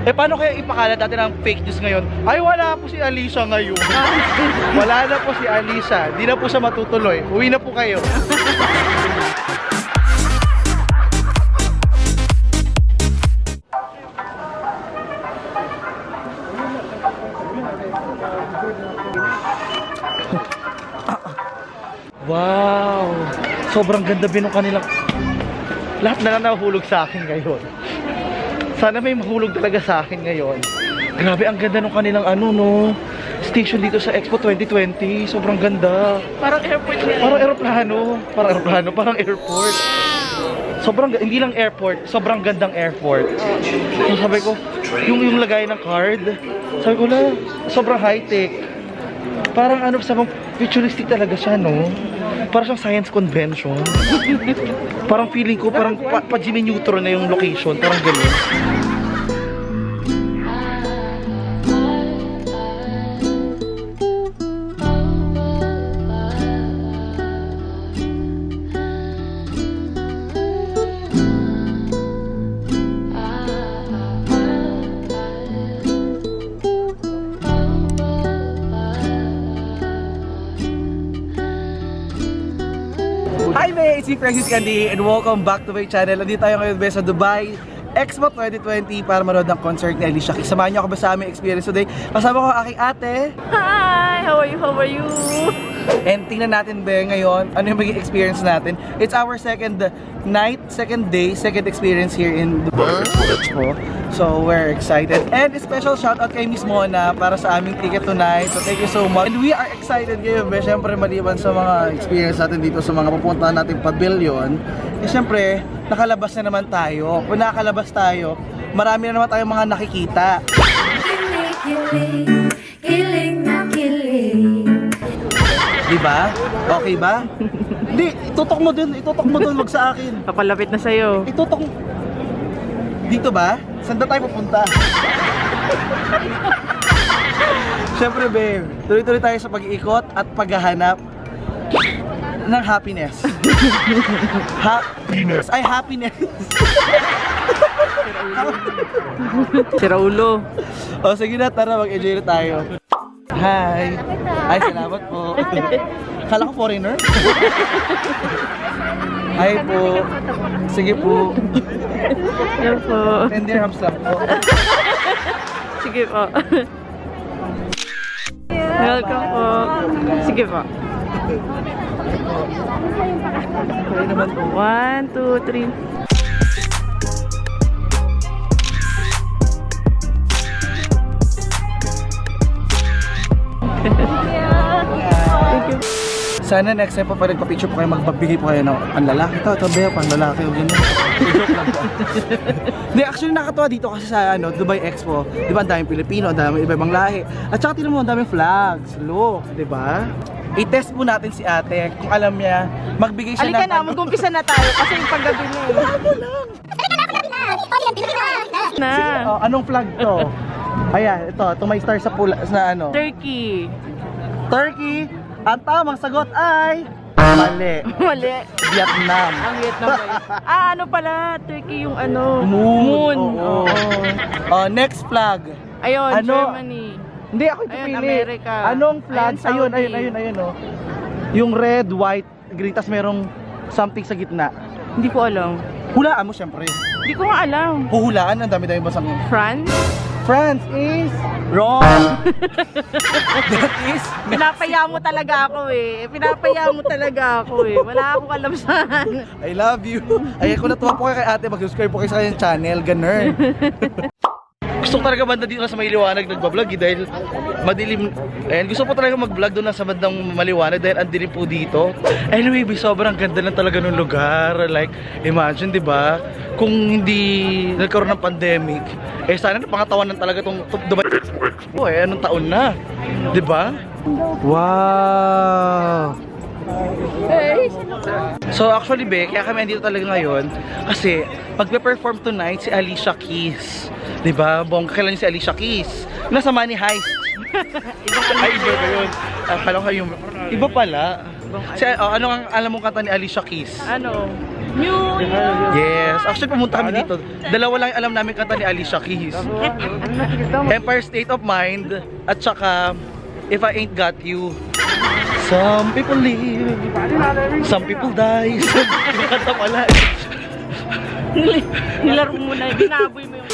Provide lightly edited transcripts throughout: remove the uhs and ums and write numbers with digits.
Eh paano kaya ipakalat natin ang fake news ngayon? Ay wala po si Alicia ngayon. Wala na po si Alicia. Di na po siya matutuloy. Uwi na po kayo. Wow! Sobrang ganda din ng kanilang... Lahat na lang nahulog sa akin ngayon. Sana may mahulog talaga sa akin ngayon. Grabe, ang ganda ng kanilang station dito sa Expo 2020. Sobrang ganda. Parang airport yan. Parang aeroplano. Parang airport. Hindi lang airport, sobrang gandang airport. So sabi ko, yung lagay ng card, sabi ko sobrang high-tech. Parang sabang futuristic talaga siya, no? Parang siyang science convention. Parang feeling ko, parang pa-Jimmy Neutron na yung location. Parang ganun. Hi there, it's me Francis Candy and welcome back to my channel. Nandito tayo ngayon sa Dubai Expo 2020 para manood ng concert ni Alicia Keys. Samahan niyo ako ba sa aming experience today? Kasama ko ang aking ate. Hi! How are you? And tingnan natin ba ngayon ano yung magiging experience natin. It's our second day, experience here in Dubai Expo. So we're excited. And a special shoutout kay Miss Mona para sa aming ticket tonight. So thank you so much. And we are excited ngayon. Siyempre maliban sa mga experience natin dito sa mga pupuntahan nating pavilion. Eh siyempre, nakalabas na naman tayo. Kung nakalabas tayo, marami na naman tayong mga nakikita. Kilig na kilig. Diba? Okay ba? Hindi, itutok mo dun, wag sa akin. Papalapit na sa'yo. Itutok mo. Dito ba? Saan na tayo pupunta? Siyempre babe, tuloy-tuloy tayo sa pag-iikot at paghahanap ng happiness. Happiness. Sira ulo. O sige na, tara mag-enjoy na tayo. Hi! Ay, salamat po. Kala ko foreigner? Hi po. Sige po. Yan po. 10 dirhams lang po. Sige po. Welcome po. Sige po. Okay naman po. 1, 2, 3. Sana next time pa pag nagpa-picture po kayo, magpabigay po kayo ng panlalaki. Ito ba pang lalaki o gano'n? Joke lang po. Hindi, actually nakakatawa dito kasi sa Dubai Expo. Di ba, ang daming Pilipino, ang daming iba-ibang lahi. At saka tinan mo, ang daming flags. Look, di ba? I-test po natin si ate kung alam niya, magbigay siya Halika na, mag-umpisa na tayo kasi yung paggabi na eh. Na. Oh, anong flag to? Ayan, ito may star sa pula, na Turkey. Turkey. Ang tamang sagot ay mali. Mali. Vietnam. Ang Vietnam ba yun? Ano pala? Turkey yung Moon. Oo. Oh, next flag. Ayun, Ano? Germany. Hindi ako Ayun, pipili. America. Anong flag? Ayun, Saudi. Ayun oh. Yung red, white, green, tas merong something sa gitna. Hindi ko alam. Hulaan mo syempre. Hindi ko nga alam. Huhulaan, ang dami-dami basang. France? France is wrong. That is Pinapaya mo talaga ako eh. Wala akong alam saan. I love you. Ay, kung natuwa po kayo kay ate, mag-subscribe po kayo sa kanyang channel, ganun. Gusto ko talaga banda dito sa may liwanag nagbablog dahil madilim. Ayan, gusto ko talaga mag-vlog doon sa bandang maliwanag dahil ang dilim po dito. Anyway, sobrang ganda lang talaga ng lugar. Like, imagine, di ba? Kung hindi nagkaroon ng pandemic, sana napangatawanan talaga itong Dubai Expo anong taon na? Di ba? Wow! So actually kaya kami andito talaga ngayon kasi magpe-perform tonight si Alicia Keys. Diba? Bongga, kailan si Alicia Keys? Nasa Money Heist. Ay, iba ba yun? Akala ko yung... Iba pala. Ano ang alam mong kanta ni Alicia Keys? Ano? New Year! Yes, actually pumunta kami dito. Dalawa lang yung alam namin kanta ni Alicia Keys. Empire State of Mind at saka If I Ain't Got You. Some people live, some people die. Yung kanta pala. Nilaro mo na, binaboy mo yung...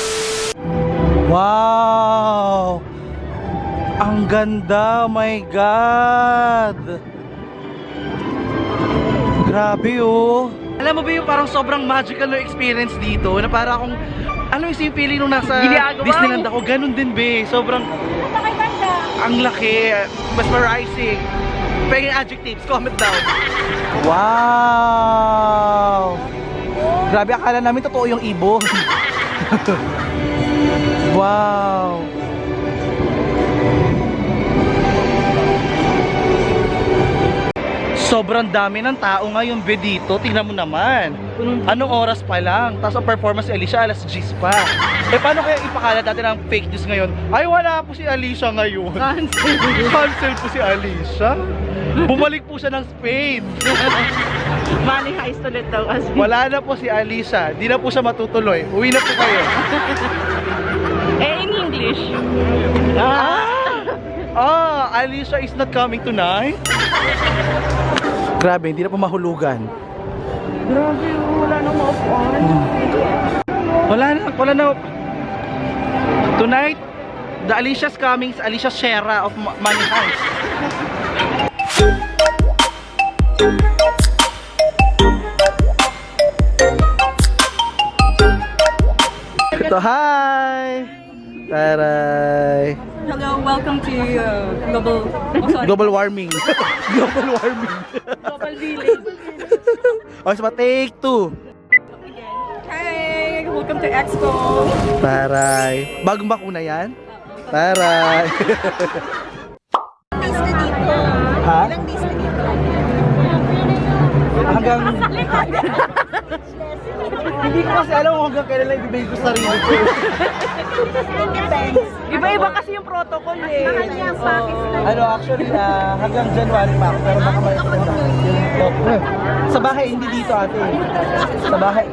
Wow! Ang ganda, my God! Grabe oh! Alam mo ba yung parang sobrang magical na experience dito na para akong, alam mo yung feeling nung nasa Ginagawa Disneyland ako, ganun din be. Sobrang, ang laki, mesmerizing. Pwede adjectives, comment down. Wow! Grabe, akala namin totoo yung ibon. Wow! Sobrang dami ng tao ngayon be dito. Tingnan mo naman. Anong oras pa lang? Tapos ang performance ni Alicia alas 10 pa. Eh paano kaya ipakalat natin ang fake news ngayon? Ay wala po si Alicia ngayon. Cancel po si Alicia. Bumalik po siya ng Spain. Money heist ulit daw kasi. Wala na po si Alicia. Di na po siya matutuloy. Uwi na po kayo. Eh, in English. Alicia is not coming tonight. Grabe, hindi na po mahulugan. Grabe, wala nang maupuan. Wala na. Tonight, the Alicia's coming is Alicia Shera of Money Heist. Ito, hi! Taray! Hello, welcome to Global... Oh, sorry. Global warming. Global warming. Global Village. O, so take 2. Hi, welcome to Expo. Taray. Bagong bakuna yan? Taray. Ha? Ilang days na dito? Hanggang... Hindi ko kasi alam kung hanggang kailan lang ibibigay ko sa sarili ko. Iba-iba kasi yung protocol eh. Ano, actually, hanggang January pa ako, pero baka may sa bahay, hindi dito ate. Sa bahay.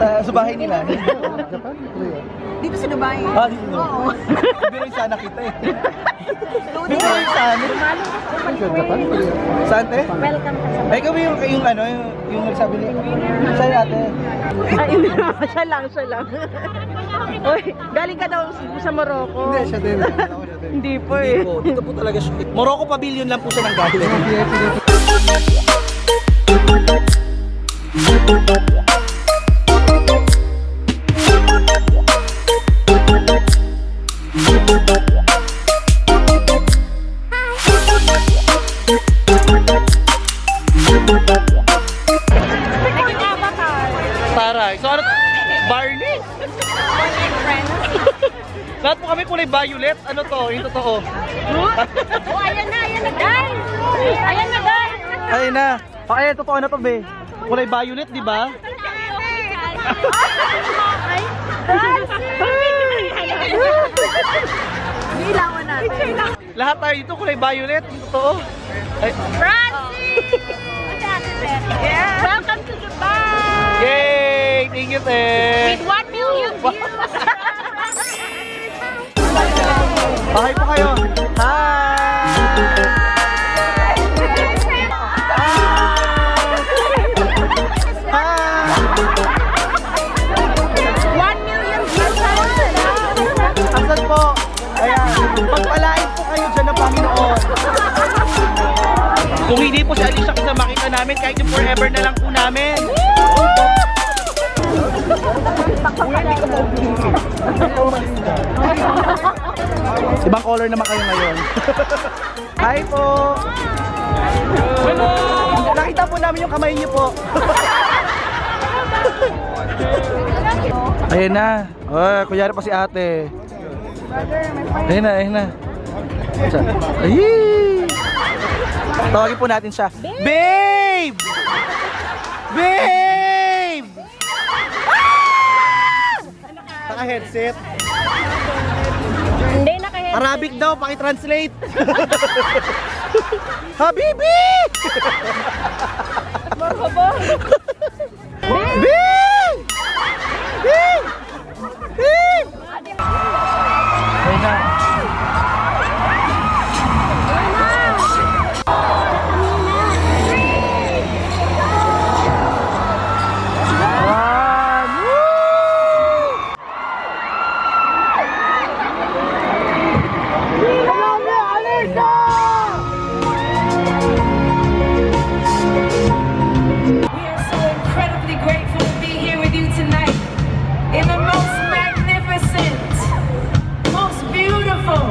Sa bahay nila. Dito sa Dubai. Dito. Bilang sana kita eh. Bilang sana. Saan te? Welcome ka sa... Ay, kami yung ano, yung nagsabi niya. Saan ate? Ay, hindi naman. Siya lang. Uy, galing ka daw sa Morocco. Hindi, siya din. Hindi po eh. Dito po talaga siya. Morocco Pavilion lang po siya ng galing. Taray. So ano? Barney? Lahat po kami kulay violet. Ano to? Yung totoo. Oh, ayan na guys! Ayan na guys! Ayun na. Ay, totoo na to, be. Kulay violet, di ba? Ilawan natin. Lahat tayo dito kulay violet. Yung totoo. Ay. Francis! Welcome to Dubai! Yay! Thank you, te. With 1 million views! Bahay po kayo. Hi! Asan po? Ayan. Pagpalain po kayo dyan ng Panginoon. Kung hindi po si Alicia kasi makita namin, kahit yung forever na lang po namin. Ibang color naman kayo ngayon. Hi po! Nakita po namin yung kamay niyo po. Ayun na. Oh, kunyari pa si ate. Ayun na. Ayy! Tawagin po natin siya. Babe! Babe! Naka-headset. Hindi, naka-headset. Arabic daw, paki-translate. Habibi! Marhaba! Babe! Bing! Bing! Bing! Ayun na. One! Woo! We are so incredibly grateful to be here with you tonight in the most magnificent, most beautiful,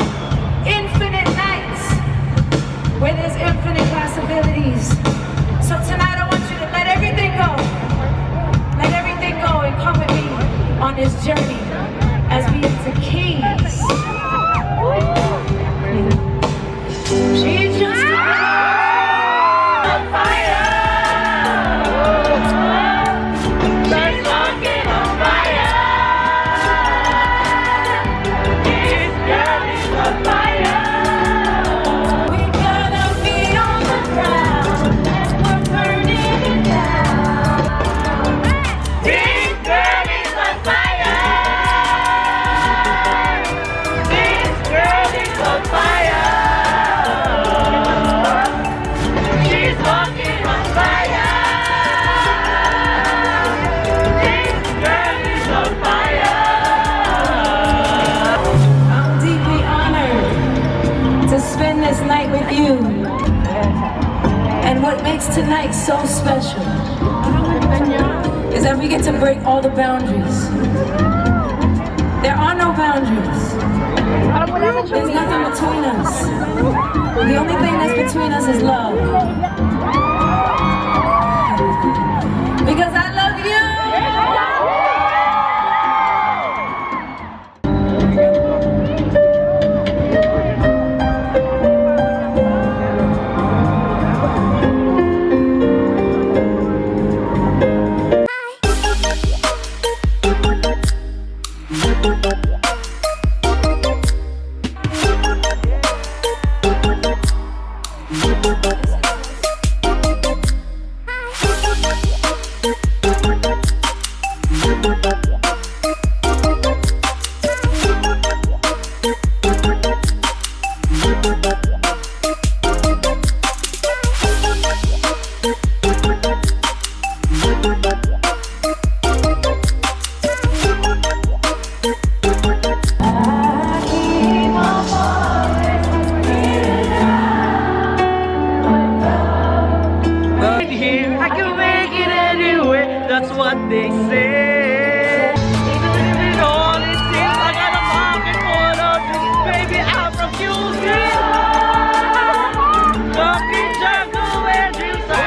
infinite nights where there's infinite possibilities. So tonight I want you to let everything go. Let everything go and come with me on this journey as we enter Keys. She's just on fire. She's walking on fire. This girl is on fire. We gotta be on the ground and we're burning it down. This girl is on fire. This girl is on fire. She's walking on fire. This girl is on fire. I'm deeply honored to spend this night with you. And what makes tonight so special is that we get to break all the boundaries. There are no boundaries. There's nothing between us. The only thing that's between us is love. Because I love you. Here, I can make it anyway. That's what they say. Even if all it seems I got a pocket full of dreams, baby, I'm refusing. Talking jungle where dreams are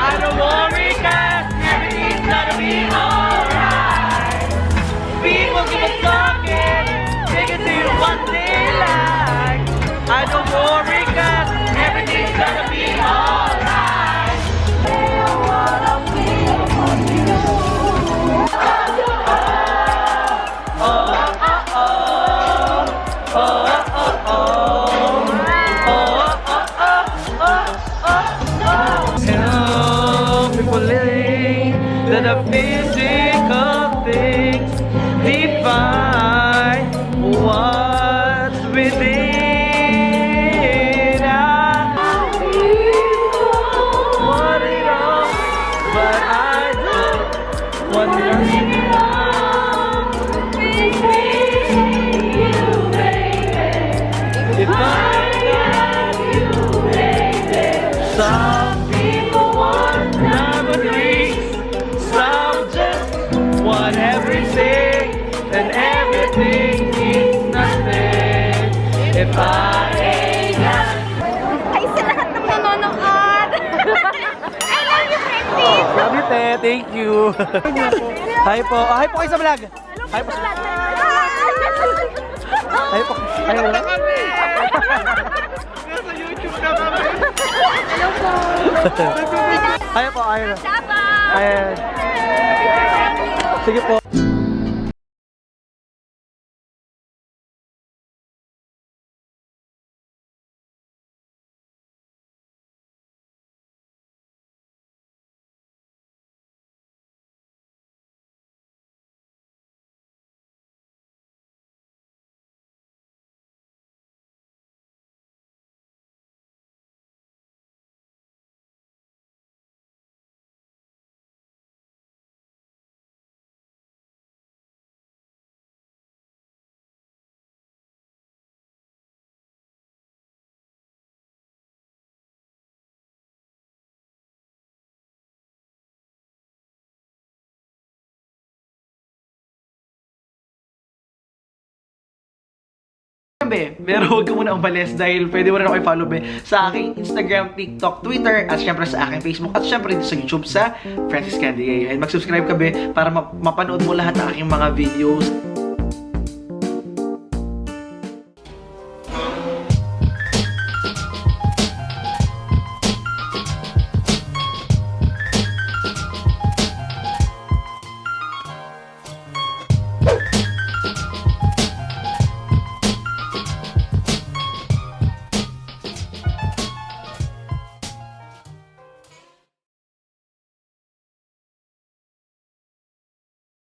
I don't worry 'cause everything's gonna be alright. People keep on talking, they can do what they like. I don't worry 'cause everything's gonna be alright. Help people living that the physical things define what's within. I want it all, but I don't want nothing. If I got you, baby. Some people want diamond rings, some just want everything, and everything is nothing. If I ain't got Ay, sa lahat ng nanonood! I love you, Francis! Love you, Te. Thank you. Hi po. Hi po kayo sa vlog. Hi po. Hi po. Hi po. Nasa YouTube na kami. Hello po. Hi po. Hi po. Hi. Sige po. Be, pero huwag ka muna umalis dahil pwede mo rin ako i-follow be sa aking Instagram, TikTok, Twitter, at syempre sa aking Facebook, at syempre dito sa YouTube sa Francis Candy. And mag-subscribe ka be para mapanood mo lahat ng aking mga videos.